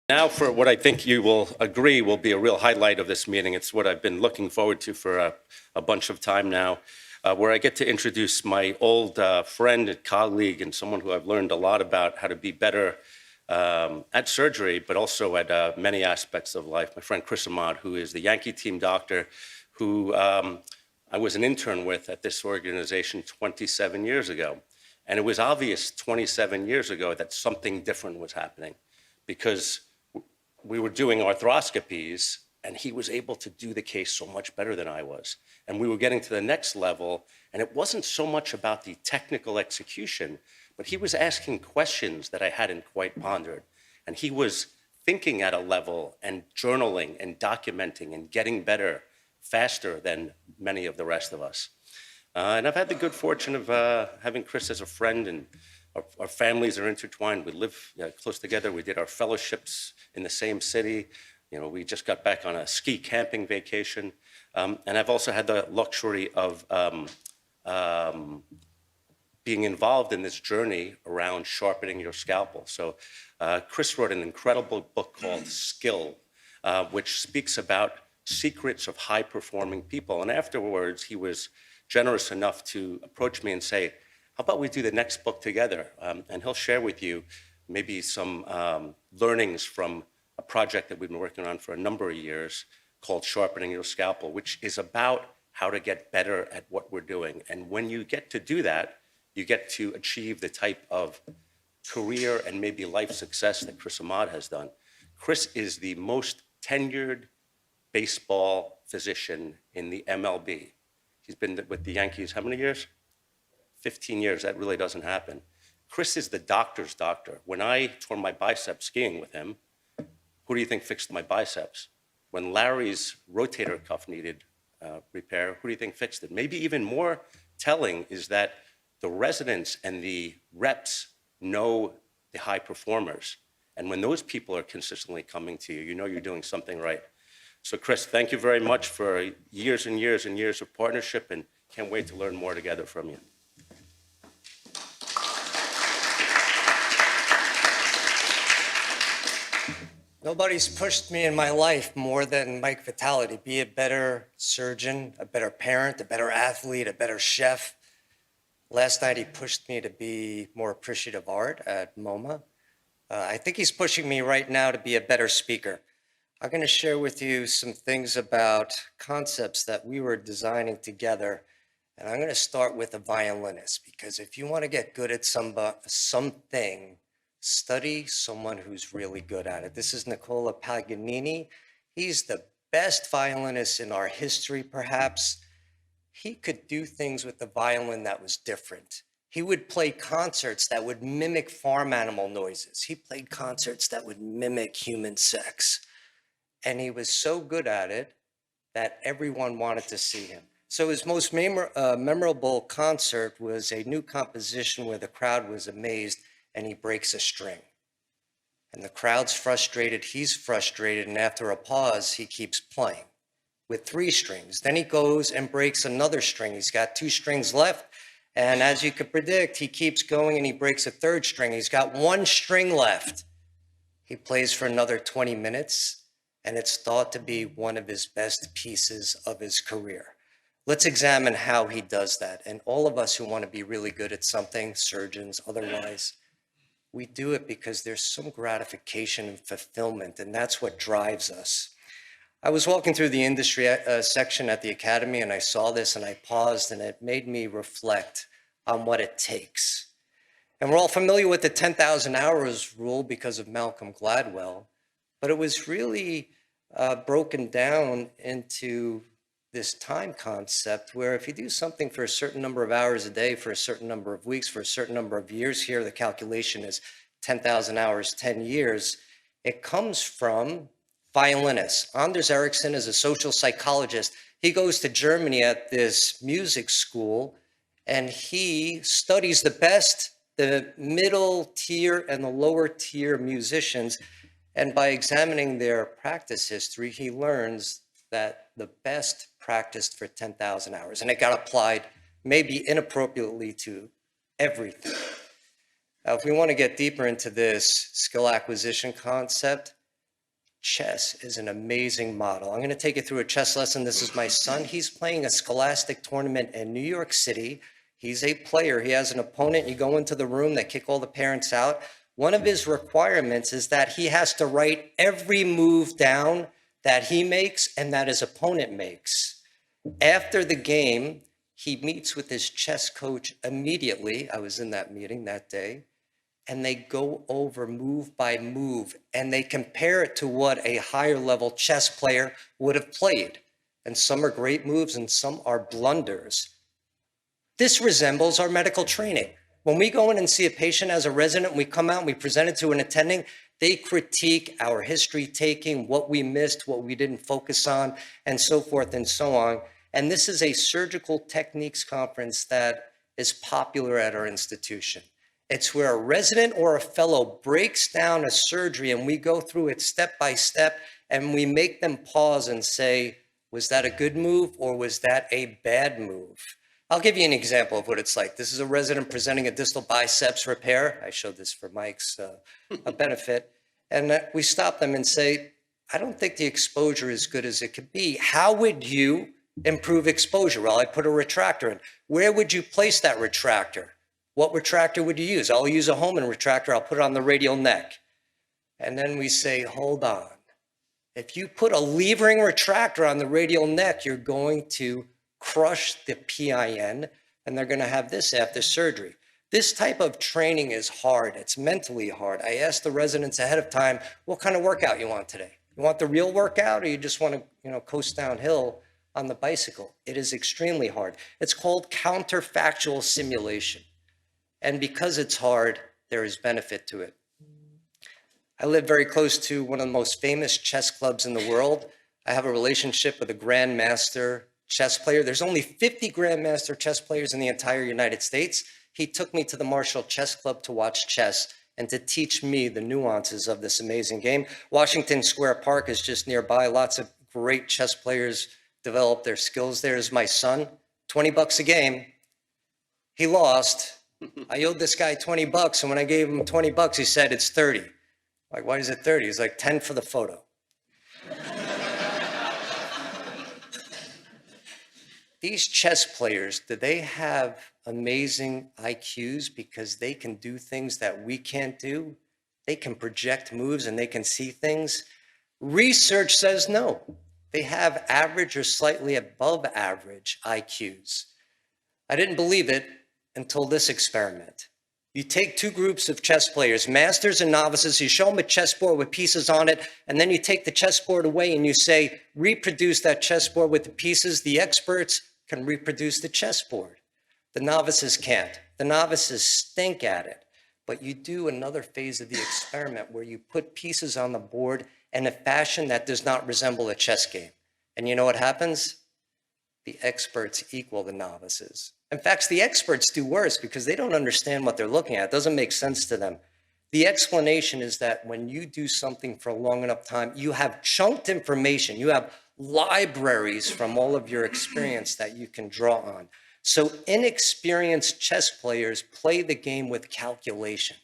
Now for what I think you will agree will be a real highlight of this meeting. It's what I've been looking forward to for a bunch of time now, where I get to introduce my old friend and colleague and someone who I've learned a lot about how to be better at surgery, but also at many aspects of life. My friend Chris Ahmad, who is the Yankee team doctor, who I was an intern with at this organization 27 years ago. And it was obvious 27 years ago that something different was happening, because we were doing arthroscopies and he was able to do the case so much better than I was. And we were getting to the next level, and it wasn't so much about the technical execution, but he was asking questions that I hadn't quite pondered. And he was thinking at a level and journaling and documenting and getting better faster than many of the rest of us. And I've had the good fortune of having Chris as a friend, and our families are intertwined. We live close together. We did our fellowships in the same city. You know, we just got back on a ski camping vacation. And I've also had the luxury of being involved in this journey around sharpening your scalpel. So Chris wrote an incredible book called Skill, which speaks about secrets of high-performing people. And afterwards, he was generous enough to approach me and say, how about we do the next book together? And he'll share with you maybe some learnings from a project that we've been working on for a number of years called Sharpening Your Scalpel, which is about how to get better at what we're doing. And when you get to do that, you get to achieve the type of career and maybe life success that Chris Ahmad has done. Chris is the most tenured baseball physician in the MLB. He's been with the Yankees how many years? 15 years. That really doesn't happen. Chris is the doctor's doctor. When I tore my bicep skiing with him, who do you think fixed my biceps? When Larry's rotator cuff needed repair, who do you think fixed it? Maybe even more telling is that the residents and the reps know the high performers. And when those people are consistently coming to you, you know you're doing something right. So Chris, thank you very much for years and years and years of partnership, and can't wait to learn more together from you. Nobody's pushed me in my life more than Mike Vitale to be a better surgeon, a better parent, a better athlete, a better chef. Last night, he pushed me to be more appreciative of art at MoMA. I think he's pushing me right now to be a better speaker. I'm going to share with you some things about concepts that we were designing together. And I'm going to start with a violinist, because if you want to get good at something, study someone who's really good at it. This is Nicola Paganini. He's the best violinist in our history, perhaps. He could do things with the violin that was different. He would play concerts that would mimic farm animal noises. He played concerts that would mimic human sex. And he was so good at it that everyone wanted to see him. So his most memorable concert was a new composition where the crowd was amazed, and he breaks a string. And the crowd's frustrated, he's frustrated, and after a pause, he keeps playing with 3 strings. Then he goes and breaks another string. He's got 2 strings left, and as you could predict, he keeps going and he breaks a 3rd string. He's got 1 string left. He plays for another 20 minutes, and it's thought to be one of his best pieces of his career. Let's examine how he does that. And all of us who want to be really good at something, surgeons, otherwise, we do it because there's some gratification and fulfillment, and that's what drives us. I was walking through the industry section at the Academy, and I saw this, and I paused, and it made me reflect on what it takes. And we're all familiar with the 10,000 hours rule because of Malcolm Gladwell, but it was really broken down into this time concept where if you do something for a certain number of hours a day, for a certain number of weeks, for a certain number of years, here the calculation is 10,000 hours, 10 years, it comes from violinists. Anders Ericsson is a social psychologist. He goes to Germany at this music school, and he studies the best, the middle tier and the lower tier musicians. And by examining their practice history, he learns that the best practiced for 10,000 hours, and it got applied maybe inappropriately to everything. Now, if we want to get deeper into this skill acquisition concept, chess is an amazing model. I'm going to take you through a chess lesson. This is my son. He's playing a scholastic tournament in New York City. He's a player. He has an opponent. You go into the room, they kick all the parents out. One of his requirements is that he has to write every move down that he makes and that his opponent makes. After the game, he meets with his chess coach immediately. I was in that meeting that day. And they go over move by move and they compare it to what a higher level chess player would have played. And some are great moves and some are blunders. This resembles our medical training. When we go in and see a patient as a resident, we come out and we present it to an attending, they critique our history taking, what we missed, what we didn't focus on, and so forth and so on. And this is a surgical techniques conference that is popular at our institution. It's where a resident or a fellow breaks down a surgery and we go through it step by step and we make them pause and say, was that a good move or was that a bad move? I'll give you an example of what it's like. This is a resident presenting a distal biceps repair. I showed this for Mike's benefit. And we stop them and say, I don't think the exposure is good as it could be. How would you improve exposure? Well, I put a retractor in. Where would you place that retractor? What retractor would you use? I'll use a Holman retractor. I'll put it on the radial neck. And then we say, hold on. If you put a levering retractor on the radial neck, you're going to crush the PIN, and they're going to have this after surgery. This type of training is hard. It's mentally hard. I asked the residents ahead of time, what kind of workout you want today? You want the real workout, or you just want to, coast downhill on the bicycle? It is extremely hard. It's called counterfactual simulation. And because it's hard, there is benefit to it. I live very close to one of the most famous chess clubs in the world. I have a relationship with a grandmaster chess player. There's only 50 grandmaster chess players in the entire United States. He took me to the Marshall Chess Club to watch chess and to teach me the nuances of this amazing game. Washington Square Park is just nearby. Lots of great chess players develop their skills there. Is my son, 20 bucks a game. He lost. I owed this guy 20 bucks, and when I gave him 20 bucks, he said, it's 30. Like, why is it 30? He's like, 10 for the photo. These chess players, do they have amazing IQs because they can do things that we can't do? They can project moves and they can see things? Research says no. They have average or slightly above average IQs. I didn't believe it until this experiment. You take two groups of chess players, masters and novices, you show them a chessboard with pieces on it, and then you take the chessboard away and you say, reproduce that chessboard with the pieces. The experts can reproduce the chessboard. The novices can't. The novices stink at it. But you do another phase of the experiment where you put pieces on the board in a fashion that does not resemble a chess game. And you know what happens? The experts equal the novices. In fact, the experts do worse because they don't understand what they're looking at. It doesn't make sense to them. The explanation is that when you do something for a long enough time, you have chunked information. You have libraries from all of your experience that you can draw on. So inexperienced chess players play the game with calculation.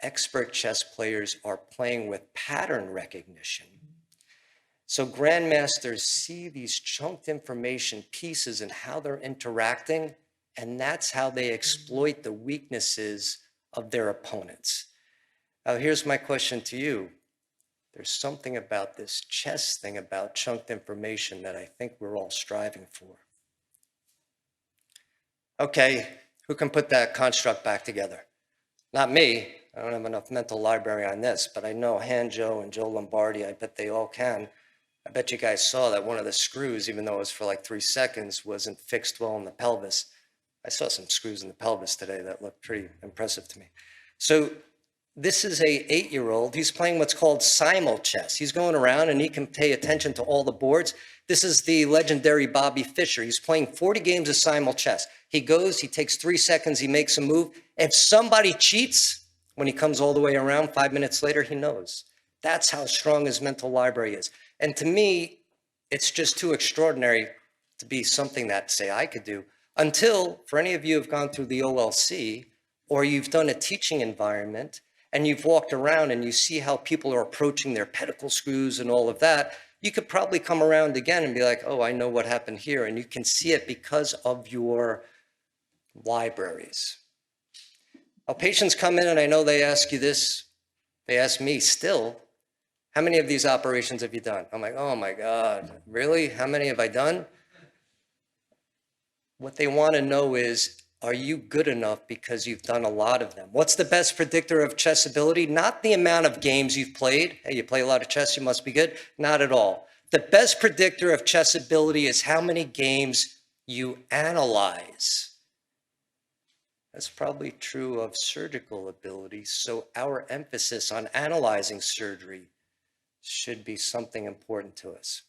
Expert chess players are playing with pattern recognition. So grandmasters see these chunked information pieces and how they're interacting, and that's how they exploit the weaknesses of their opponents. Now, here's my question to you. There's something about this chess thing about chunked information that I think we're all striving for. Okay, who can put that construct back together? Not me. I don't have enough mental library on this, but I know Hanjo and Joe Lombardi, I bet they all can. I bet you guys saw that one of the screws, even though it was for like 3 seconds, wasn't fixed well in the pelvis. I saw some screws in the pelvis today that looked pretty impressive to me. So this is a 8-year-old. He's playing what's called simul chess. He's going around and he can pay attention to all the boards. This is the legendary Bobby Fischer. He's playing 40 games of simul chess. He goes, he takes 3 seconds, he makes a move. If somebody cheats, when he comes all the way around, 5 minutes later, he knows. That's how strong his mental library is. And to me, it's just too extraordinary to be something that, say, I could do. Until, for any of you who have gone through the OLC, or you've done a teaching environment, and you've walked around and you see how people are approaching their pedicle screws and all of that, you could probably come around again and be like, oh, I know what happened here. And you can see it because of your libraries. Now, patients come in and I know they ask you this, they ask me still, how many of these operations have you done? I'm like, oh my God, really? How many have I done? What they want to know is, are you good enough because you've done a lot of them? What's the best predictor of chess ability? Not the amount of games you've played. Hey, you play a lot of chess, you must be good. Not at all. The best predictor of chess ability is how many games you analyze. That's probably true of surgical ability. So our emphasis on analyzing surgery should be something important to us.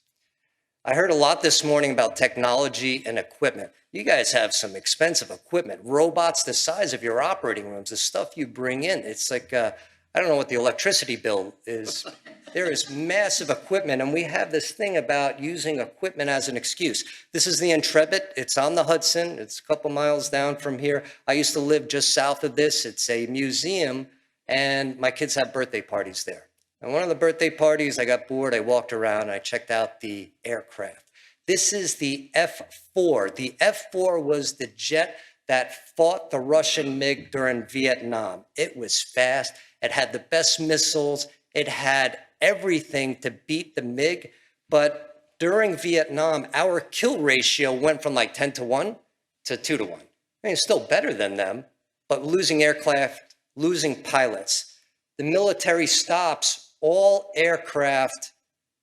I heard a lot this morning about technology and equipment. You guys have some expensive equipment, robots the size of your operating rooms, the stuff you bring in. It's like, I don't know what the electricity bill is. There is massive equipment, and we have this thing about using equipment as an excuse. This is the Intrepid. It's on the Hudson. It's a couple miles down from here. I used to live just south of this. It's a museum, and my kids have birthday parties there. And one of the birthday parties, I got bored. I walked around, and I checked out the aircraft. This is the F-4. The F-4 was the jet that fought the Russian MiG during Vietnam. It was fast. It had the best missiles. It had everything to beat the MiG. But during Vietnam, our kill ratio went from like 10 to 1 to 2 to 1. I mean, it's still better than them, but losing aircraft, losing pilots. The military stops all aircraft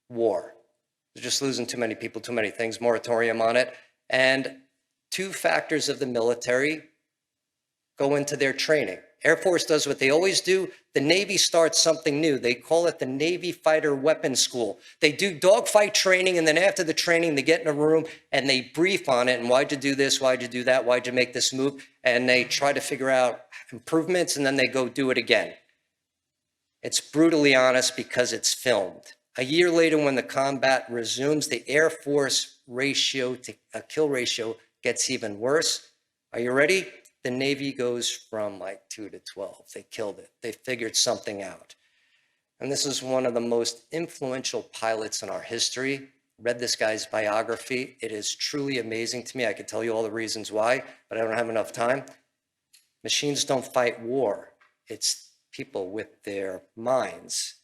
war. They're just losing too many people, too many things, moratorium on it. And two factors of the military go into their training. Air Force does what they always do. The Navy starts something new. They call it the Navy Fighter Weapons School. They do dogfight training, and then after the training, they get in a room and they brief on it. And why'd you do this? Why'd you do that? Why'd you make this move? And they try to figure out improvements, and then they go do it again. It's brutally honest because it's filmed. A year later, when the combat resumes, the Air Force ratio to a kill ratio gets even worse. Are you ready? The Navy goes from like 2 to 12. They killed it. They figured something out. And this is one of the most influential pilots in our history. Read this guy's biography. It is truly amazing to me. I could tell you all the reasons why, but I don't have enough time. Machines don't fight war. It's people with their minds.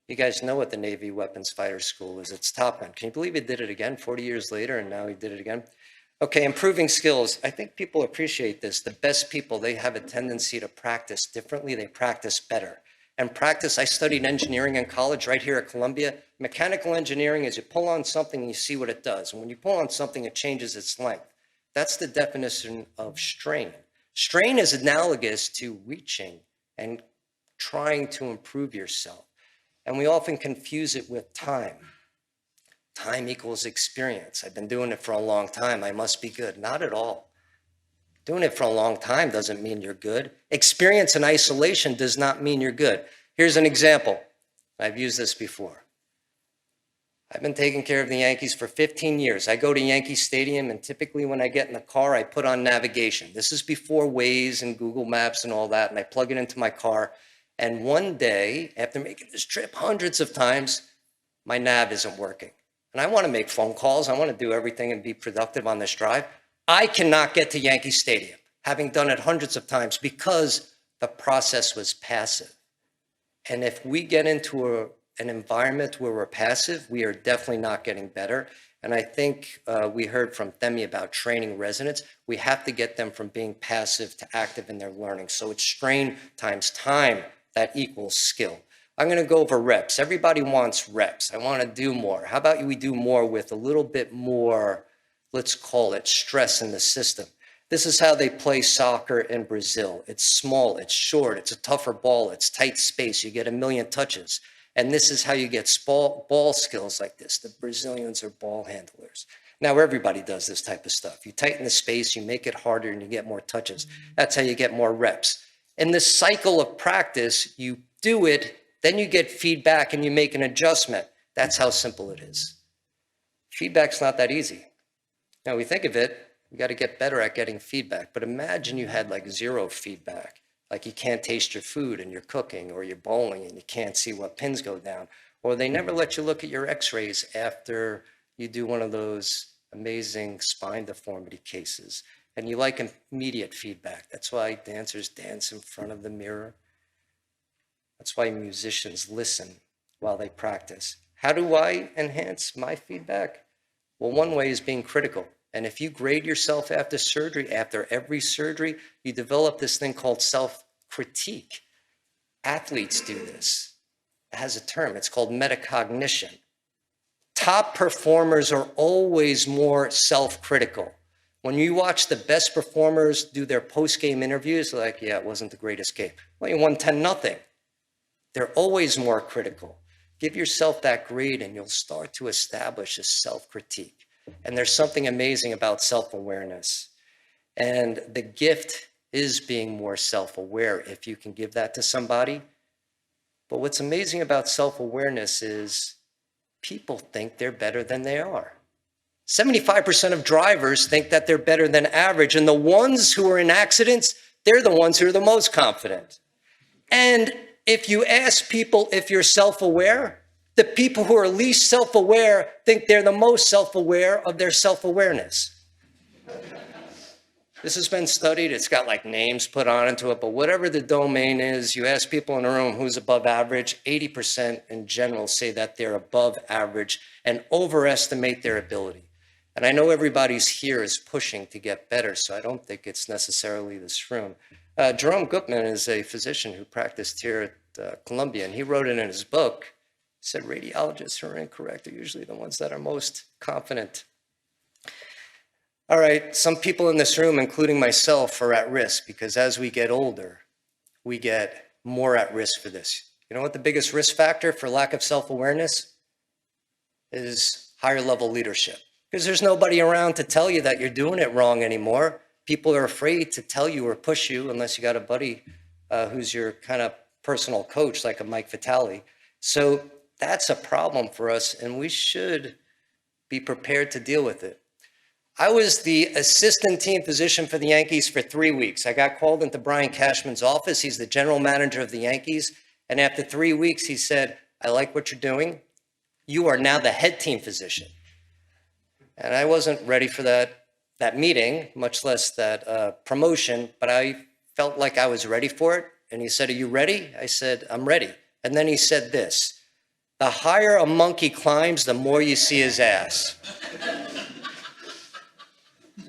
You guys know what the Navy Weapons Fighter School is. It's Top Gun. Can you believe he did it again 40 years later, and now he did it again? Okay, improving skills. I think people appreciate this. The best people, they have a tendency to practice differently. They practice better. And practice, I studied engineering in college right here at Columbia. Mechanical engineering is you pull on something and you see what it does. And when you pull on something, it changes its length. That's the definition of strain. Strain is analogous to reaching and trying to improve yourself. And we often confuse it with time. Time equals experience. I've been doing it for a long time. I must be good. Not at all. Doing it for a long time doesn't mean you're good. Experience in isolation does not mean you're good. Here's an example. I've used this before. I've been taking care of the Yankees for 15 years. I go to Yankee Stadium, and typically when I get in the car, I put on navigation. This is before Waze and Google Maps and all that, and I plug it into my car. And one day, after making this trip hundreds of times, my nav isn't working. And I want to make phone calls. I want to do everything and be productive on this drive. I cannot get to Yankee Stadium, having done it hundreds of times, because the process was passive. And if we get into an environment where we're passive, we are definitely not getting better. And I think we heard from Themi about training residents. We have to get them from being passive to active in their learning. So it's strain times time that equals skill. I'm going to go over reps. Everybody wants reps. I want to do more. How about we do more with a little bit more, let's call it stress in the system. This is how they play soccer in Brazil. It's small, it's short, it's a tougher ball, it's tight space. You get a million touches. And this is how you get ball skills like this. The Brazilians are ball handlers. Now, everybody does this type of stuff. You tighten the space, you make it harder, and you get more touches. That's how you get more reps. In this cycle of practice, you do it, then you get feedback and you make an adjustment. That's how simple it is. Feedback's not that easy. Now, we think of it, we got to get better at getting feedback. But imagine you had like zero feedback. Like you can't taste your food and you're cooking, or you're bowling and you can't see what pins go down. Or they never let you look at your x-rays after you do one of those amazing spine deformity cases. And you like immediate feedback. That's why dancers dance in front of the mirror. That's why musicians listen while they practice. How do I enhance my feedback? Well, one way is being critical. And if you grade yourself after surgery, after every surgery, you develop this thing called self-critique. Athletes do this. It has a term. It's called metacognition. Top performers are always more self-critical. When you watch the best performers do their post-game interviews, like, yeah, it wasn't the greatest game. Well, you won 10-0. They're always more critical. Give yourself that grade and you'll start to establish a self-critique. And there's something amazing about self-awareness. And the gift is being more self-aware if you can give that to somebody. But what's amazing about self-awareness is people think they're better than they are. 75% of drivers think that they're better than average. And the ones who are in accidents, they're the ones who are the most confident. And if you ask people if you're self-aware, the people who are least self-aware think they're the most self-aware of their self-awareness. This has been studied. It's got like names put onto it, but whatever the domain is, you ask people in a room who's above average, 80% in general say that they're above average and overestimate their ability. And I know everybody's here is pushing to get better, so I don't think it's necessarily this room. Jerome Gutman is a physician who practiced here at Columbia, and he wrote it in his book. He said radiologists who are incorrect are usually the ones that are most confident. All right, some people in this room, including myself, are at risk because as we get older, we get more at risk for this. You know what the biggest risk factor for lack of self-awareness is? Higher level leadership. Because there's nobody around to tell you that you're doing it wrong anymore. People are afraid to tell you or push you unless you got a buddy who's your kind of personal coach, like a Mike Vitale. So that's a problem for us, and we should be prepared to deal with it. I was the assistant team physician for the Yankees for 3 weeks. I got called into Brian Cashman's office. He's the general manager of the Yankees. And after 3 weeks, he said, I like what you're doing. You are now the head team physician. And I wasn't ready for that meeting, much less that promotion, but I felt like I was ready for it. And he said, are you ready? I said, I'm ready. And then he said this, the higher a monkey climbs, the more you see his ass.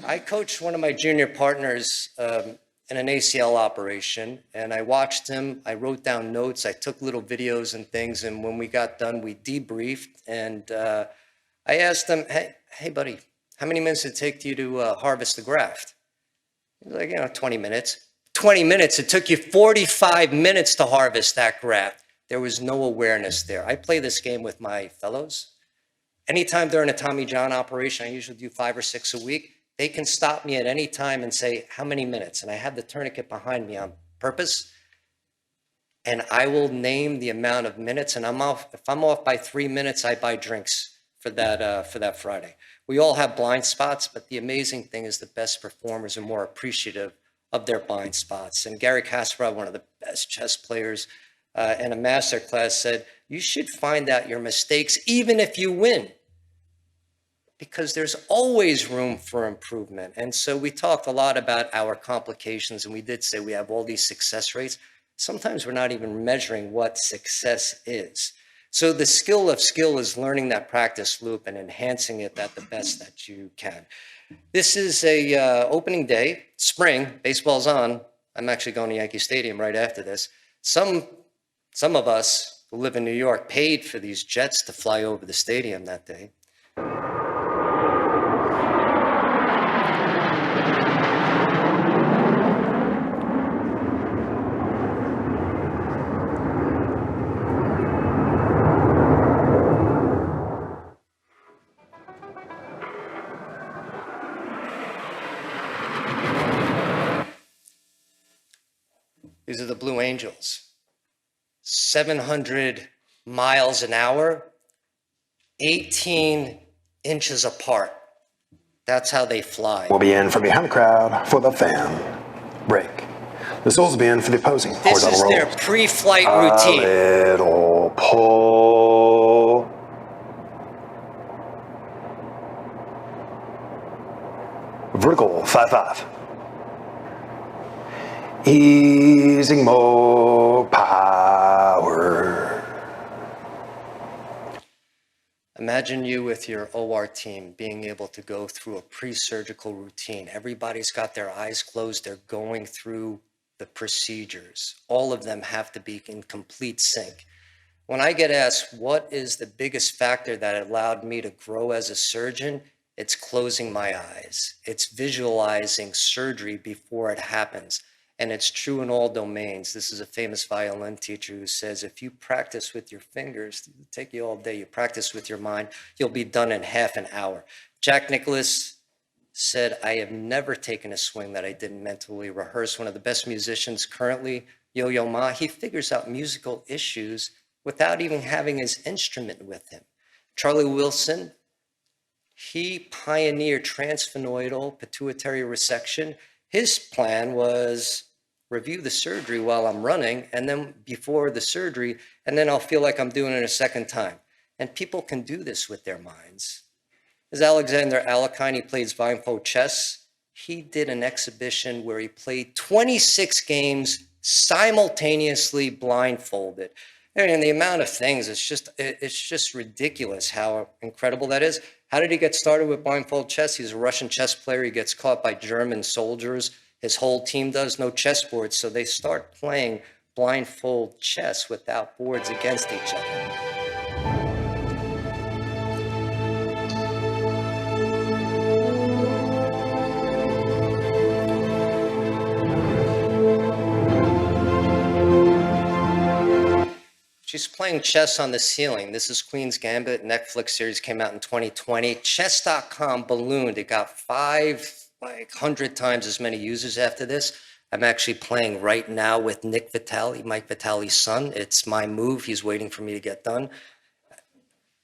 I coached one of my junior partners in an ACL operation, and I watched him. I wrote down notes. I took little videos and things, and when we got done, we debriefed. And I asked him, hey, buddy, how many minutes did it take you to harvest the graft? He's like, 20 minutes. 20 minutes. It took you 45 minutes to harvest that graft. There was no awareness there. I play this game with my fellows. Anytime during a Tommy John operation, I usually do 5 or 6 a week. They can stop me at any time and say, how many minutes? And I have the tourniquet behind me on purpose. And I will name the amount of minutes. And if I'm off by 3 minutes, I buy drinks for that Friday. We all have blind spots, but the amazing thing is the best performers are more appreciative of their blind spots. And Gary Kasparov, one of the best chess players in a master class, said, you should find out your mistakes even if you win, because there's always room for improvement. And so we talked a lot about our complications, and we did say we have all these success rates. Sometimes we're not even measuring what success is. So the skill of skill is learning that practice loop and enhancing it at the best that you can. This is a opening day, spring, baseball's on. I'm actually going to Yankee Stadium right after this. Some of us who live in New York paid for these jets to fly over the stadium that day. These are the Blue Angels. 700 miles an hour, 18 inches apart. That's how they fly. We'll be in from behind the crowd for the fan break. Missiles being for the opposing. This is their rolls. pre-flight A routine. little pull. Vertical, 5-5. Easing more power. Imagine you with your OR team being able to go through a pre-surgical routine. Everybody's got their eyes closed. They're going through the procedures. All of them have to be in complete sync. When I get asked, what is the biggest factor that allowed me to grow as a surgeon? It's closing my eyes. It's visualizing surgery before it happens. And it's true in all domains. This is a famous violin teacher who says, if you practice with your fingers, it'll take you all day. You practice with your mind, you'll be done in half an hour. Jack Nicklaus said, I have never taken a swing that I didn't mentally rehearse. One of the best musicians currently, Yo-Yo Ma, he figures out musical issues without even having his instrument with him. Charlie Wilson, he pioneered transsphenoidal pituitary resection. His plan was review the surgery while I'm running, and then before the surgery, and then I'll feel like I'm doing it a second time. And people can do this with their minds. As Alexander Alekhine, he plays blindfold chess. He did an exhibition where he played 26 games simultaneously blindfolded. And the amount of things, it's just ridiculous how incredible that is. How did he get started with blindfold chess? He's a Russian chess player. He gets caught by German soldiers. His whole team does, no chessboards. So they start playing blindfold chess without boards against each other. She's playing chess on the ceiling. This is Queen's Gambit. Netflix series came out in 2020. Chess.com ballooned. It got 500 times as many users after this. I'm actually playing right now with Nick Vitale, Mike Vitale's son. It's my move. He's waiting for me to get done.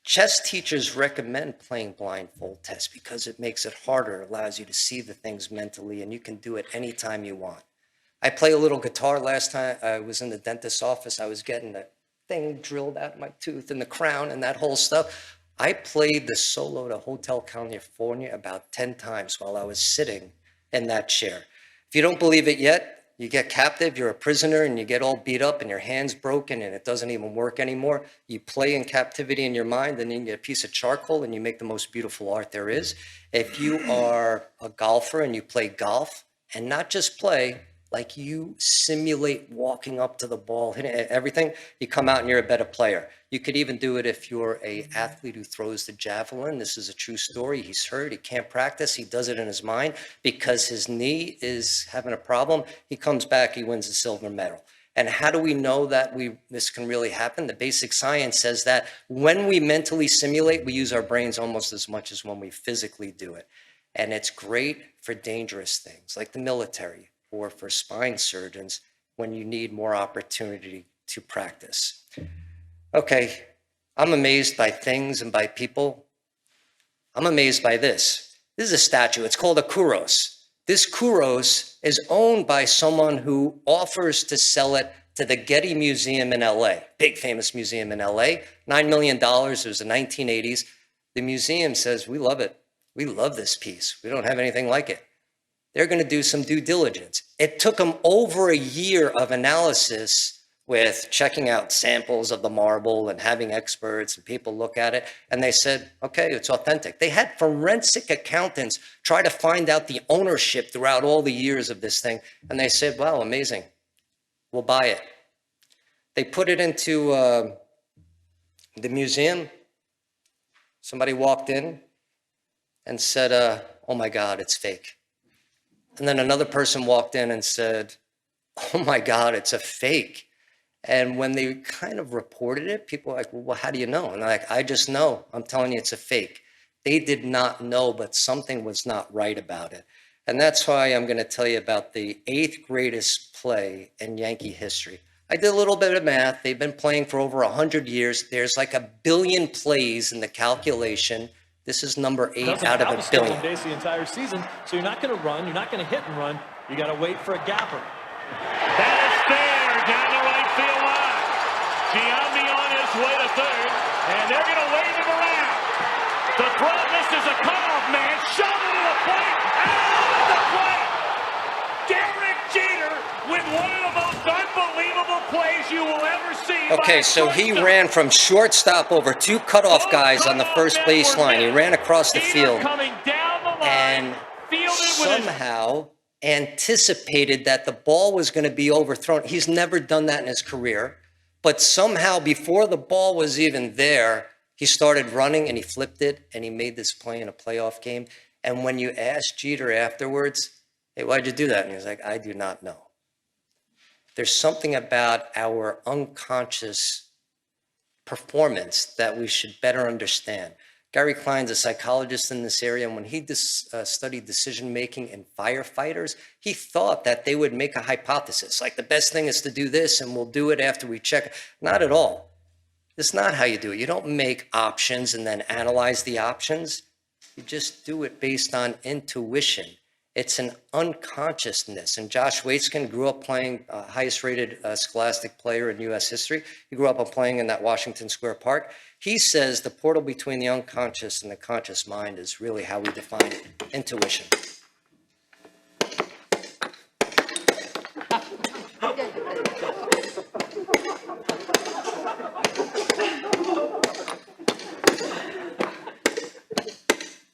Chess teachers recommend playing blindfold tests because it makes it harder. It allows you to see the things mentally, and you can do it anytime you want. I play a little guitar. Last time I was in the dentist's office, I was getting a thing drilled out my tooth and the crown and that whole stuff. I played the solo to Hotel California about 10 times while I was sitting in that chair. If you don't believe it yet, you get captive, you're a prisoner, and you get all beat up and your hand's broken and it doesn't even work anymore. You play in captivity in your mind, and then you get a piece of charcoal and you make the most beautiful art there is. If you are a golfer and you play golf, and not just play, like you simulate walking up to the ball, hitting everything, you come out and you're a better player. You could even do it if you're an athlete who throws the javelin. This is a true story. He's hurt, he can't practice, he does it in his mind because his knee is having a problem. He comes back, he wins a silver medal. And how do we know that this can really happen? The basic science says that when we mentally simulate, we use our brains almost as much as when we physically do it. And it's great for dangerous things like the military, or for spine surgeons when you need more opportunity to practice. Okay, I'm amazed by things and by people. I'm amazed by this. This is a statue. It's called a Kouros. This Kouros is owned by someone who offers to sell it to the Getty Museum in LA, big famous museum in LA, $9 million. It was the 1980s. The museum says, we love it. We love this piece. We don't have anything like it. They're going to do some due diligence. It took them over a year of analysis with checking out samples of the marble and having experts and people look at it. And they said, okay, it's authentic. They had forensic accountants try to find out the ownership throughout all the years of this thing. And they said, wow, amazing. We'll buy it. They put it into the museum. Somebody walked in and said, oh my God, it's fake. And then another person walked in and said, oh my God, it's a fake. And when they kind of reported it, people were like, well, how do you know? And they're like, I just know. I'm telling you, it's a fake. They did not know, but something was not right about it. And that's why I'm going to tell you about the 8th greatest play in Yankee history. I did a little bit of math. They've been playing for over 100 years. There's like 1 billion plays in the calculation. This is number 8 out of 1 billion. The entire season, so you're not going to run, you're not going to hit and run, you got to wait for a gapper. one of the most unbelievable plays you will ever see. Okay, so he ran from shortstop over 2 cutoff guys on the first baseline. He ran across the field and somehow anticipated that the ball was going to be overthrown. He's never done that in his career, but somehow before the ball was even there, he started running and he flipped it and he made this play in a playoff game. And when you ask Jeter afterwards, hey, why'd you do that? And he was like, I do not know. There's something about our unconscious performance that we should better understand. Gary Klein's a psychologist in this area, and when he studied decision-making in firefighters, he thought that they would make a hypothesis, like the best thing is to do this, and we'll do it after we check. Not at all. That's not how you do it. You don't make options and then analyze the options. You just do it based on intuition. It's an unconsciousness. And Josh Waitzkin grew up playing highest rated scholastic player in U.S. history. He grew up playing in that Washington Square Park. He says the portal between the unconscious and the conscious mind is really how we define intuition.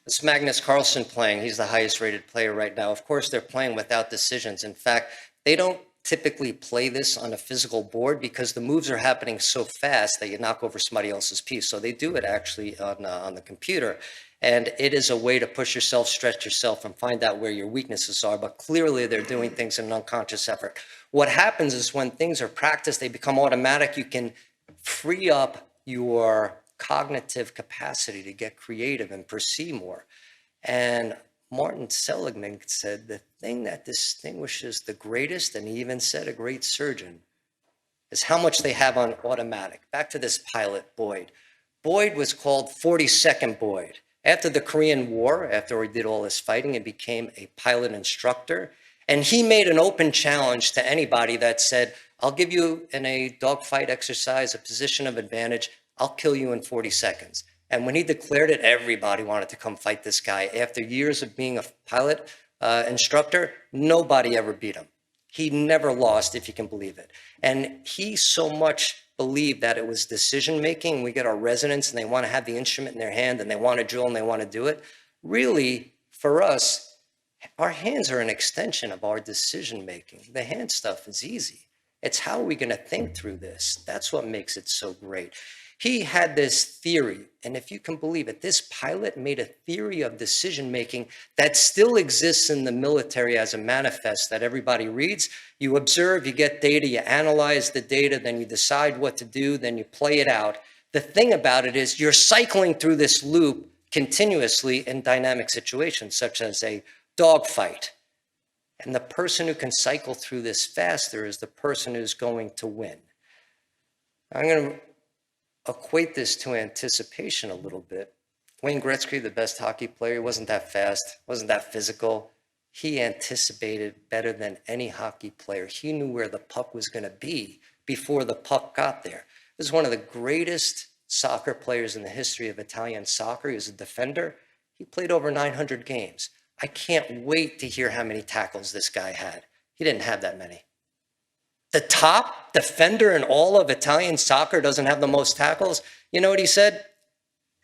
It's Magnus Carlsen playing. He's the highest rated player right now. Of course, they're playing without decisions. In fact, they don't typically play this on a physical board because the moves are happening so fast that you knock over somebody else's piece. So they do it actually on the computer. And it is a way to push yourself, stretch yourself, and find out where your weaknesses are. But clearly, they're doing things in an unconscious effort. What happens is when things are practiced, they become automatic. You can free up your cognitive capacity to get creative and perceive more. And Martin Seligman said the thing that distinguishes the greatest, and he even said a great surgeon, is how much they have on automatic. Back to this pilot, Boyd. Boyd was called 42nd Boyd. After the Korean War, after he did all this fighting, he became a pilot instructor. And he made an open challenge to anybody that said, I'll give you in a dogfight exercise a position of advantage. I'll kill you in 40 seconds. And when he declared it, everybody wanted to come fight this guy. After years of being a pilot instructor, nobody ever beat him. He never lost, if you can believe it. And he so much believed that it was decision-making. We get our residents and they want to have the instrument in their hand and they want to drill and they want to do it. Really, for us, our hands are an extension of our decision-making. The hand stuff is easy. It's how are we going to think through this? That's what makes it so great. He had this theory, and if you can believe it, this pilot made a theory of decision-making that still exists in the military as a manifest that everybody reads. You observe, you get data, you analyze the data, then you decide what to do, then you play it out. The thing about it is you're cycling through this loop continuously in dynamic situations, such as a dogfight. And the person who can cycle through this faster is the person who's going to win. I'm going to equate this to anticipation a little bit. Wayne Gretzky, the best hockey player, wasn't that fast, wasn't that physical. He anticipated better than any hockey player. He knew where the puck was going to be before the puck got there. He was one of the greatest soccer players in the history of Italian soccer. He was a defender. He played over 900 games. I can't wait to hear how many tackles this guy had. He didn't have that many. The top defender in all of Italian soccer doesn't have the most tackles. You know what he said?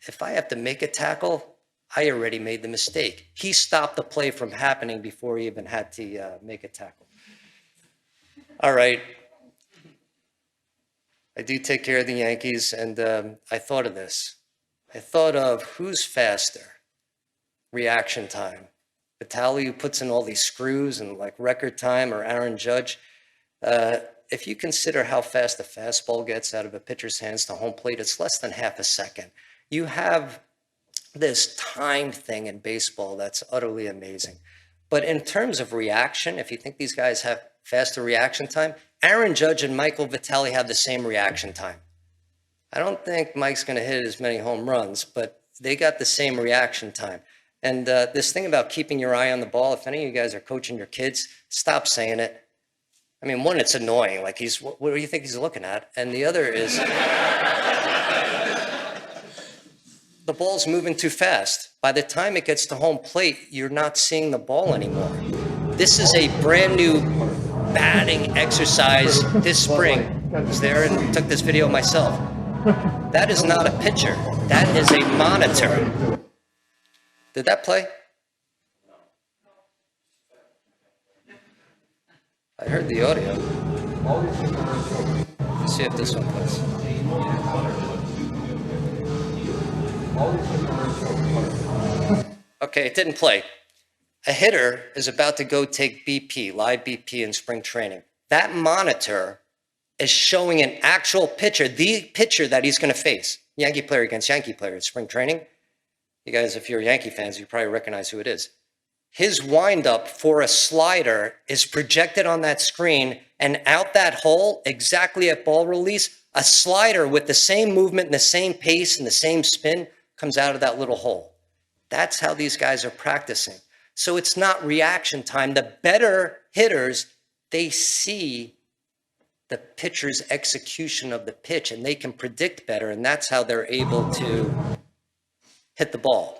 If I have to make a tackle, I already made the mistake. He stopped the play from happening before he even had to make a tackle. All right. I do take care of the Yankees, and I thought of this. I thought of who's faster? Reaction time. Vitale, who puts in all these screws and like record time, or Aaron Judge. If you consider how fast the fastball gets out of a pitcher's hands to home plate, it's less than half a second. You have this timed thing in baseball that's utterly amazing. But in terms of reaction, if you think these guys have faster reaction time, Aaron Judge and Michael Vitale have the same reaction time. I don't think Mike's going to hit as many home runs, but they got the same reaction time. And this thing about keeping your eye on the ball, if any of you guys are coaching your kids, stop saying it. I mean, one, it's annoying. Like, what do you think he's looking at? And the other is, the ball's moving too fast. By the time it gets to home plate, you're not seeing the ball anymore. This is a brand new batting exercise this spring. I was there and took this video myself. That is not a pitcher. That is a monitor. Did that play? I heard the audio. Let's see if this one plays. Okay, it didn't play. A hitter is about to go take BP, live BP in spring training. That monitor is showing an actual pitcher, the pitcher that he's going to face. Yankee player against Yankee player in spring training. You guys, if you're Yankee fans, you probably recognize who it is. His windup for a slider is projected on that screen, and out that hole, exactly at ball release, a slider with the same movement and the same pace and the same spin comes out of that little hole. That's how these guys are practicing. So it's not reaction time. The better hitters, they see the pitcher's execution of the pitch and they can predict better, and that's how they're able to hit the ball.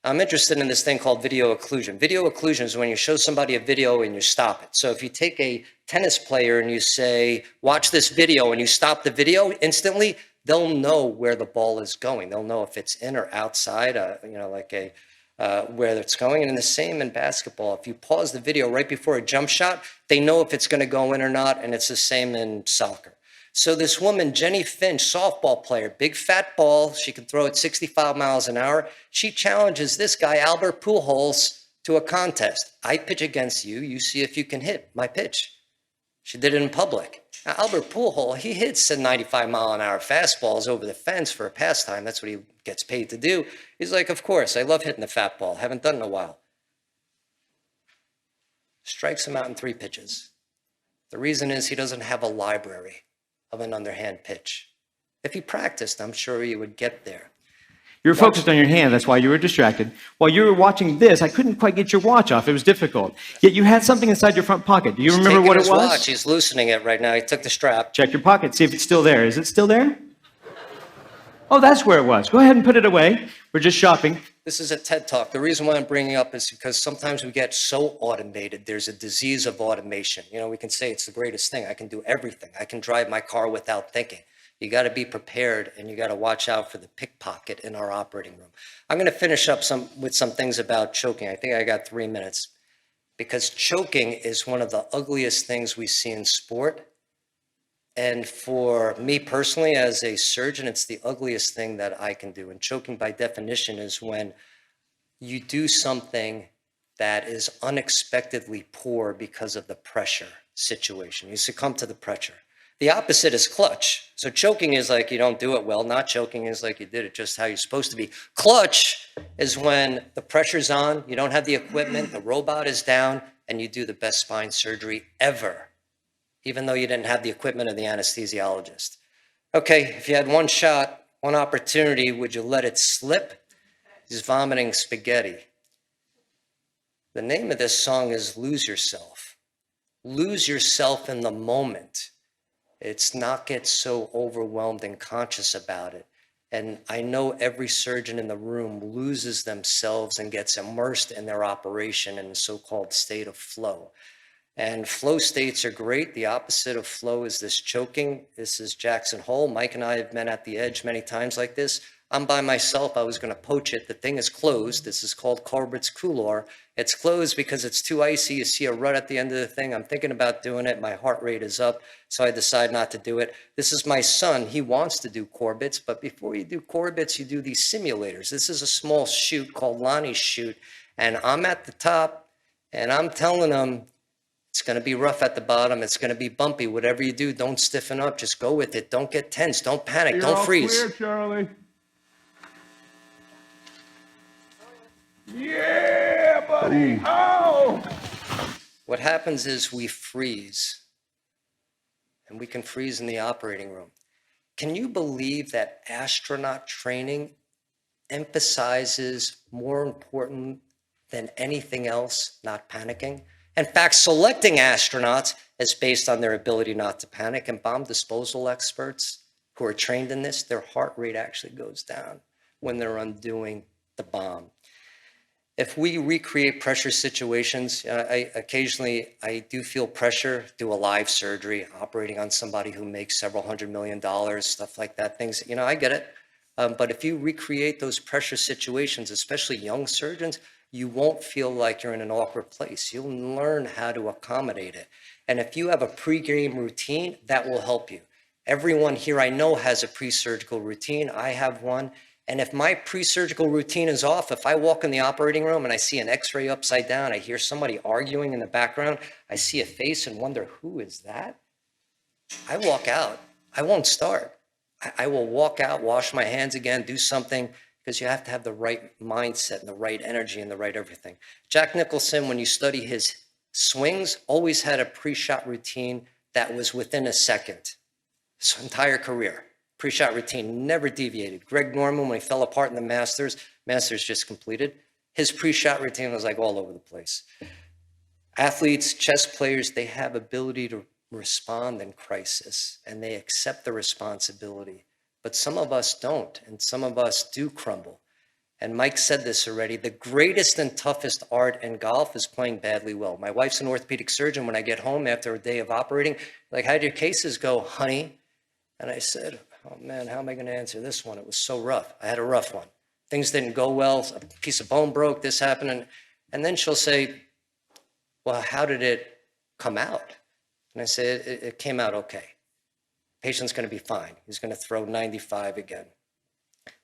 I'm interested in this thing called video occlusion. Video occlusion is when you show somebody a video and you stop it. So if you take a tennis player and you say, watch this video, and you stop the video instantly, they'll know where the ball is going. They'll know if it's in or outside, where it's going. And the same in basketball. If you pause the video right before a jump shot, they know if it's going to go in or not. And it's the same in soccer. So this woman, Jenny Finch, softball player, big fat ball. She can throw it 65 miles an hour. She challenges this guy, Albert Pujols, to a contest. I pitch against you. You see if you can hit my pitch. She did it in public. Now, Albert Pujols, he hits 95 mile an hour fastballs over the fence for a pastime. That's what he gets paid to do. He's like, of course, I love hitting the fat ball. Haven't done it in a while. Strikes him out in 3 pitches. The reason is he doesn't have a library of an underhand pitch. If he practiced, I'm sure he would get there. You were focused on your hand, that's why you were distracted. While you were watching this, I couldn't quite get your watch off. It was difficult. Yet you had something inside your front pocket. Do you remember what it was? Watch. He's loosening it right now. He took the strap. Check your pocket, see if it's still there. Is it still there? Oh, that's where it was. Go ahead and put it away. We're just shopping. This is a TED Talk. The reason why I'm bringing it up is because sometimes we get so automated. There's a disease of automation. You know, we can say it's the greatest thing. I can do everything. I can drive my car without thinking. You got to be prepared, and you got to watch out for the pickpocket in our operating room. I'm going to finish up with some things about choking. I think I got 3 minutes, because choking is one of the ugliest things we see in sport. And for me personally, as a surgeon, it's the ugliest thing that I can do. And choking, by definition, is when you do something that is unexpectedly poor because of the pressure situation. You succumb to the pressure. The opposite is clutch. So choking is like you don't do it well. Not choking is like you did it just how you're supposed to be. Clutch is when the pressure's on, you don't have the equipment, the robot is down, and you do the best spine surgery ever, even though you didn't have the equipment or the anesthesiologist. Okay, if you had one shot, one opportunity, would you let it slip? He's vomiting spaghetti. The name of this song is Lose Yourself. Lose yourself in the moment. It's not get so overwhelmed and conscious about it. And I know every surgeon in the room loses themselves and gets immersed in their operation in the so-called state of flow. And flow states are great. The opposite of flow is this choking. This is Jackson Hole. Mike and I have been at the edge many times like this. I'm by myself. I was going to poach it. The thing is closed. This is called Corbett's Couloir. It's closed because it's too icy. You see a rut at the end of the thing. I'm thinking about doing it. My heart rate is up, so I decide not to do it. This is my son. He wants to do Corbett's, but before you do Corbett's, you do these simulators. This is a small chute called Lonnie's chute, and I'm at the top, and I'm telling him, it's going to be rough at the bottom. It's going to be bumpy. Whatever you do, don't stiffen up. Just go with it. Don't get tense. Don't panic. Don't freeze. Clear, Charlie. Yeah, buddy. Oh! What happens is we freeze, and we can freeze in the operating room. Can you believe that astronaut training emphasizes more important than anything else, not panicking? In fact, selecting astronauts is based on their ability not to panic, and bomb disposal experts who are trained in this, their heart rate actually goes down when they're undoing the bomb. If we recreate pressure situations, I do feel pressure, do a live surgery, operating on somebody who makes several $100 million, stuff like that, things, I get it. But if you recreate those pressure situations, especially young surgeons, you won't feel like you're in an awkward place. You'll learn how to accommodate it. And if you have a pre-game routine, that will help you. Everyone here I know has a pre-surgical routine. I have one. And if my pre-surgical routine is off, if I walk in the operating room and I see an x-ray upside down, I hear somebody arguing in the background, I see a face and wonder, who is that? I walk out. I won't start. I will walk out, wash my hands again, do something, because you have to have the right mindset and the right energy and the right everything. Jack Nicholson, when you study his swings, always had a pre-shot routine that was within a second. His entire career. Pre-shot routine, never deviated. Greg Norman, when he fell apart in the Masters just completed, his pre-shot routine was like all over the place. Athletes, chess players, they have ability to respond in crisis, and they accept the responsibility. But some of us don't, and some of us do crumble. And Mike said this already, the greatest and toughest art in golf is playing badly well. My wife's an orthopedic surgeon. When I get home after a day of operating, like, how'd your cases go, honey? And I said, oh man, how am I going to answer this one? It was so rough. I had a rough one. Things didn't go well. A piece of bone broke, this happened. And then she'll say, well, how did it come out? And I say, it came out okay. Patient's going to be fine. He's going to throw 95 again.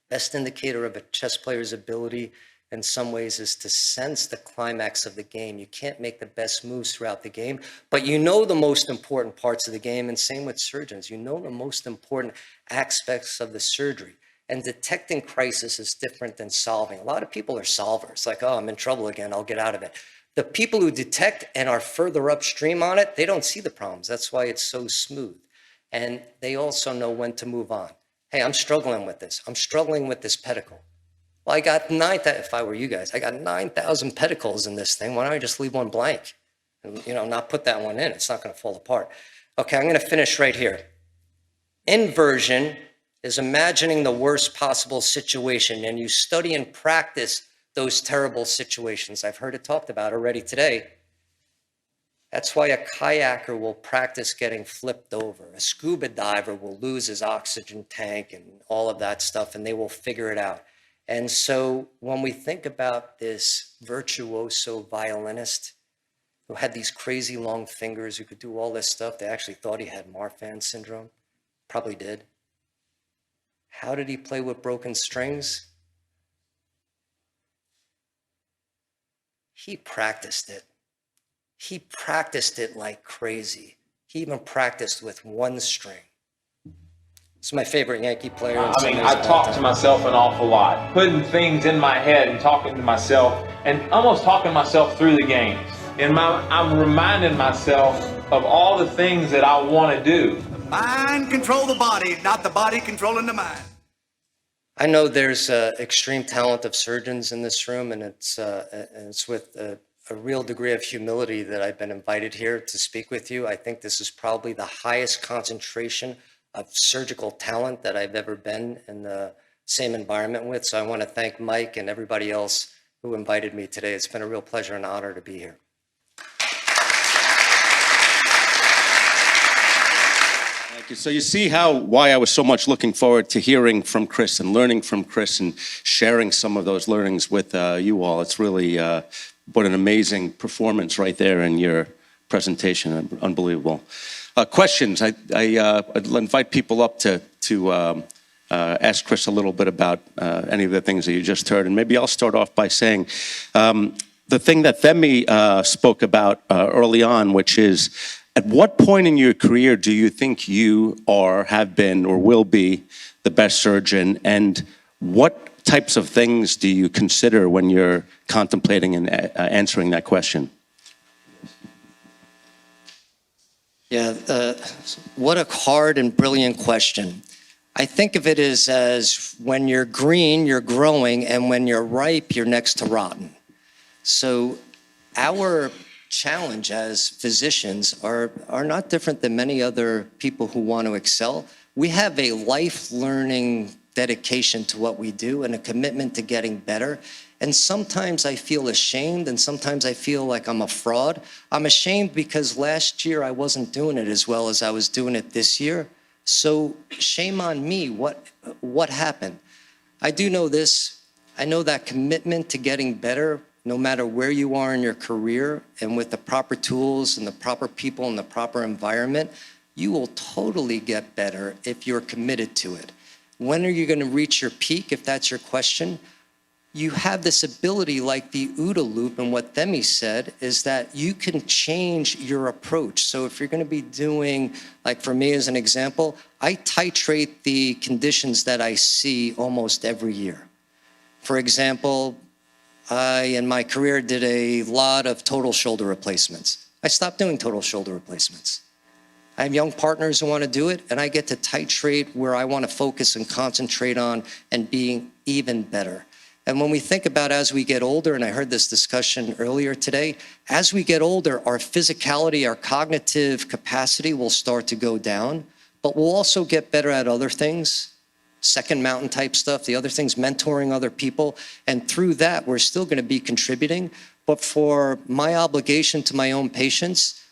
Best indicator of a chess player's ability in some ways is to sense the climax of the game. You can't make the best moves throughout the game, but you know the most important parts of the game, and same with surgeons. You know the most important aspects of the surgery. And detecting crisis is different than solving. A lot of people are solvers, like, oh, I'm in trouble again, I'll get out of it. The people who detect and are further upstream on it, they don't see the problems. That's why it's so smooth. And they also know when to move on. Hey, I'm struggling with this. I'm struggling with this pedicle. Well, I got if I were you guys, I got 9,000 pedicles in this thing. Why don't I just leave one blank and, not put that one in? It's not going to fall apart. Okay, I'm going to finish right here. Inversion is imagining the worst possible situation, and you study and practice those terrible situations. I've heard it talked about already today. That's why a kayaker will practice getting flipped over. A scuba diver will lose his oxygen tank and all of that stuff, and they will figure it out. And so when we think about this virtuoso violinist who had these crazy long fingers, who could do all this stuff, they actually thought he had Marfan syndrome. Probably did. How did he play with broken strings? He practiced it. He practiced it like crazy. He even practiced with one string. It's my favorite Yankee player. I talk to myself an awful lot, putting things in my head and talking to myself and almost talking myself through the games. I'm reminding myself of all the things that I want to do. Mind control the body, not the body controlling the mind. I know there's extreme talent of surgeons in this room, and it's with a real degree of humility that I've been invited here to speak with you. I think this is probably the highest concentration of surgical talent that I've ever been in the same environment with. So I want to thank Mike and everybody else who invited me today. It's been a real pleasure and honor to be here. Thank you. So you see why I was so much looking forward to hearing from Chris and learning from Chris and sharing some of those learnings with you all. It's really what an amazing performance right there in your presentation. Unbelievable. Questions? I'd invite people up to ask Chris a little bit about any of the things that you just heard. And maybe I'll start off by saying the thing that Femi spoke about early on, which is, at what point in your career do you think you are, have been, or will be the best surgeon? And what types of things do you consider when you're contemplating and answering that question? Yeah, what a hard and brilliant question. I think of it as when you're green, you're growing, and when you're ripe, you're next to rotten. So our challenge as physicians are not different than many other people who want to excel. We have a life learning dedication to what we do and a commitment to getting better. And sometimes I feel ashamed, and sometimes I feel like I'm a fraud. I'm ashamed because last year I wasn't doing it as well as I was doing it this year. So shame on me. What happened? I do know this. I know that commitment to getting better, no matter where you are in your career, and with the proper tools and the proper people and the proper environment, you will totally get better if you're committed to it. When are you going to reach your peak, if that's your question? You have this ability, like the OODA loop, and what Themi said is that you can change your approach. So if you're going to be doing, like for me as an example, I titrate the conditions that I see almost every year. For example, I, in my career, did a lot of total shoulder replacements. I stopped doing total shoulder replacements. I have young partners who want to do it, and I get to titrate where I want to focus and concentrate on and being even better. And when we think about as we get older, and I heard this discussion earlier today, as we get older, our physicality, our cognitive capacity will start to go down, but we'll also get better at other things, second mountain type stuff, the other things, mentoring other people. And through that, we're still going to be contributing. But for my obligation to my own patients,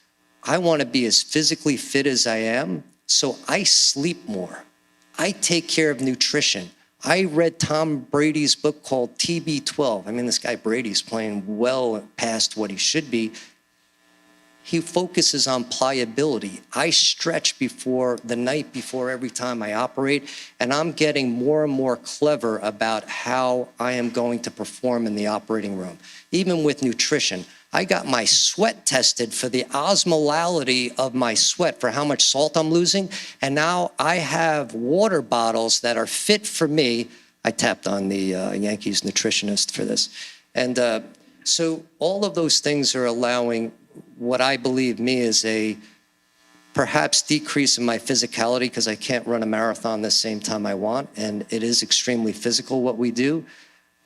I want to be as physically fit as I am. So I sleep more. I take care of nutrition. I read Tom Brady's book called TB12. I mean, this guy Brady's playing well past what he should be. He focuses on pliability. I stretch before the night before every time I operate, and I'm getting more and more clever about how I am going to perform in the operating room. Even with nutrition, I got my sweat tested for the osmolality of my sweat, for how much salt I'm losing. And now I have water bottles that are fit for me. I tapped on the Yankees nutritionist for this. And so all of those things are allowing what I believe me is a perhaps decrease in my physicality, because I can't run a marathon the same time I want. And it is extremely physical what we do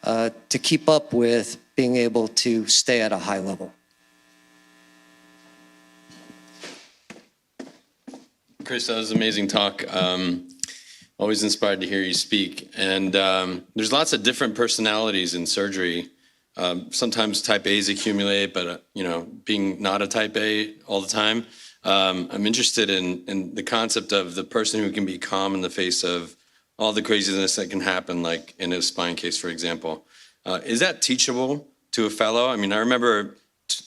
to keep up with being able to stay at a high level. Chris, that was an amazing talk. Always inspired to hear you speak. And there's lots of different personalities in surgery. Sometimes type A's accumulate, but being not a type A all the time. I'm interested in the concept of the person who can be calm in the face of all the craziness that can happen, like in a spine case, for example. Is that teachable to a fellow? I mean, I remember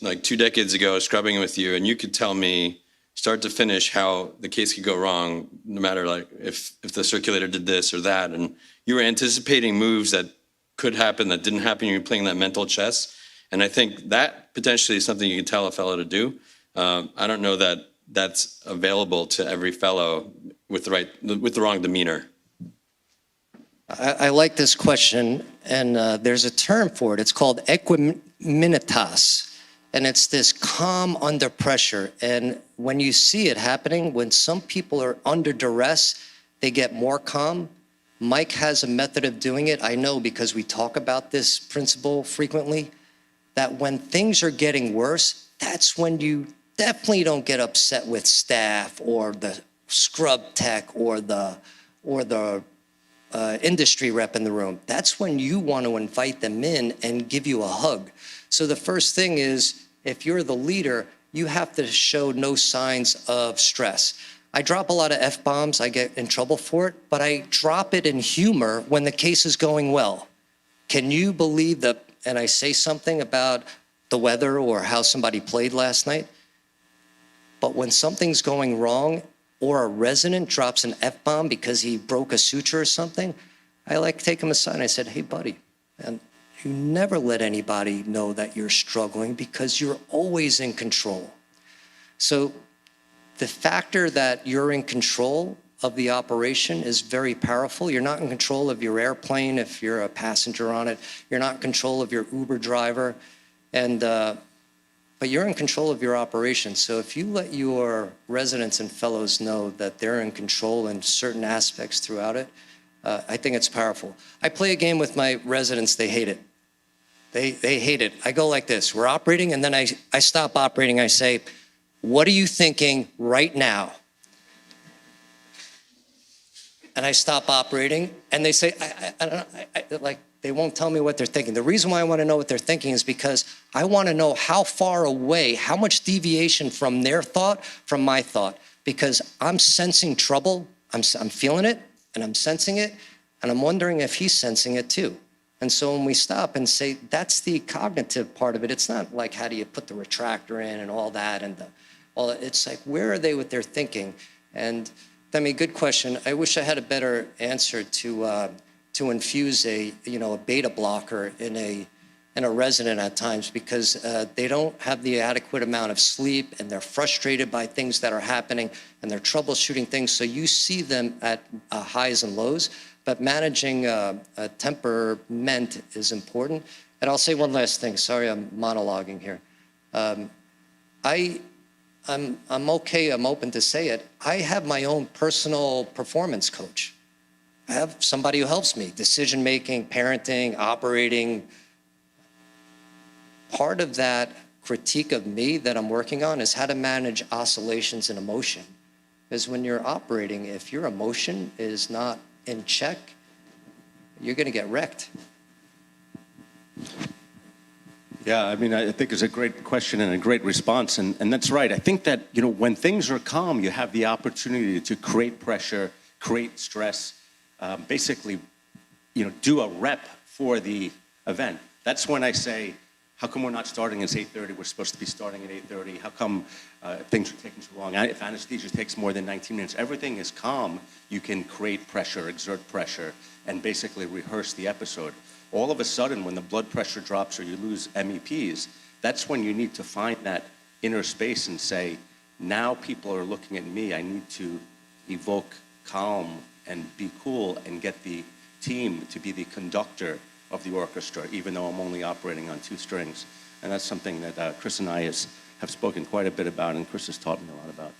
like 2 decades ago scrubbing with you, and you could tell me start to finish how the case could go wrong, no matter like if the circulator did this or that, and you were anticipating moves that could happen that didn't happen. You were playing that mental chess, and I think that potentially is something you can tell a fellow to do. I don't know that that's available to every fellow with the wrong demeanor. I like this question, and there's a term for it. It's called equiminitas, and it's this calm under pressure. And when you see it happening, when some people are under duress, they get more calm. Mike has a method of doing it. I know because we talk about this principle frequently, that when things are getting worse, that's when you definitely don't get upset with staff or the scrub tech or the industry rep in the room. That's when you want to invite them in and give you a hug. So the first thing is, if you're the leader, you have to show no signs of stress. I drop a lot of F-bombs, I get in trouble for it, but I drop it in humor when the case is going well. Can you believe that, and I say something about the weather or how somebody played last night, but when something's going wrong, or a resident drops an F-bomb because he broke a suture or something, I like take him aside and I said, hey buddy, and you never let anybody know that you're struggling because you're always in control. So the factor that you're in control of the operation is very powerful. You're not in control of your airplane if you're a passenger on it. You're not in control of your Uber driver. But you're in control of your operation. So if you let your residents and fellows know that they're in control in certain aspects throughout it, I think it's powerful. I play a game with my residents, they hate it. They hate it. I go like this, we're operating, and then I stop operating, I say, what are you thinking right now? And I stop operating, and they say, I don't know, like, They won't tell me what they're thinking. The reason why I want to know what they're thinking is because I want to know how far away, how much deviation from their thought, from my thought, because I'm sensing trouble, I'm feeling it, and I'm sensing it, and I'm wondering if he's sensing it too. And so when we stop and say, that's the cognitive part of it, it's not like how do you put the retractor in and all that, and well, it's like, where are they with their thinking? And I mean, good question. I wish I had a better answer to infuse a beta blocker in a resident at times, because they don't have the adequate amount of sleep, and they're frustrated by things that are happening, and they're troubleshooting things. So you see them at highs and lows, but managing temperament is important. And I'll say one last thing. Sorry, I'm monologuing here. I'm okay, I'm open to say it. I have my own personal performance coach. I have somebody who helps me, decision-making, parenting, operating. Part of that critique of me that I'm working on is how to manage oscillations in emotion. Because when you're operating, if your emotion is not in check, you're gonna get wrecked. Yeah, I mean, I think it's a great question and a great response, and that's right. I think that, when things are calm, you have the opportunity to create pressure, create stress, basically, do a rep for the event. That's when I say, how come we're not starting at 8:30? We're supposed to be starting at 8:30. How come things are taking too long? If anesthesia takes more than 19 minutes, everything is calm. You can create pressure, exert pressure, and basically rehearse the episode. All of a sudden, when the blood pressure drops or you lose MEPs, that's when you need to find that inner space and say, now people are looking at me. I need to evoke calm and be cool and get the team to be the conductor of the orchestra, even though I'm only operating on 2 strings. And that's something that Chris and I have spoken quite a bit about, and Chris has taught me a lot about.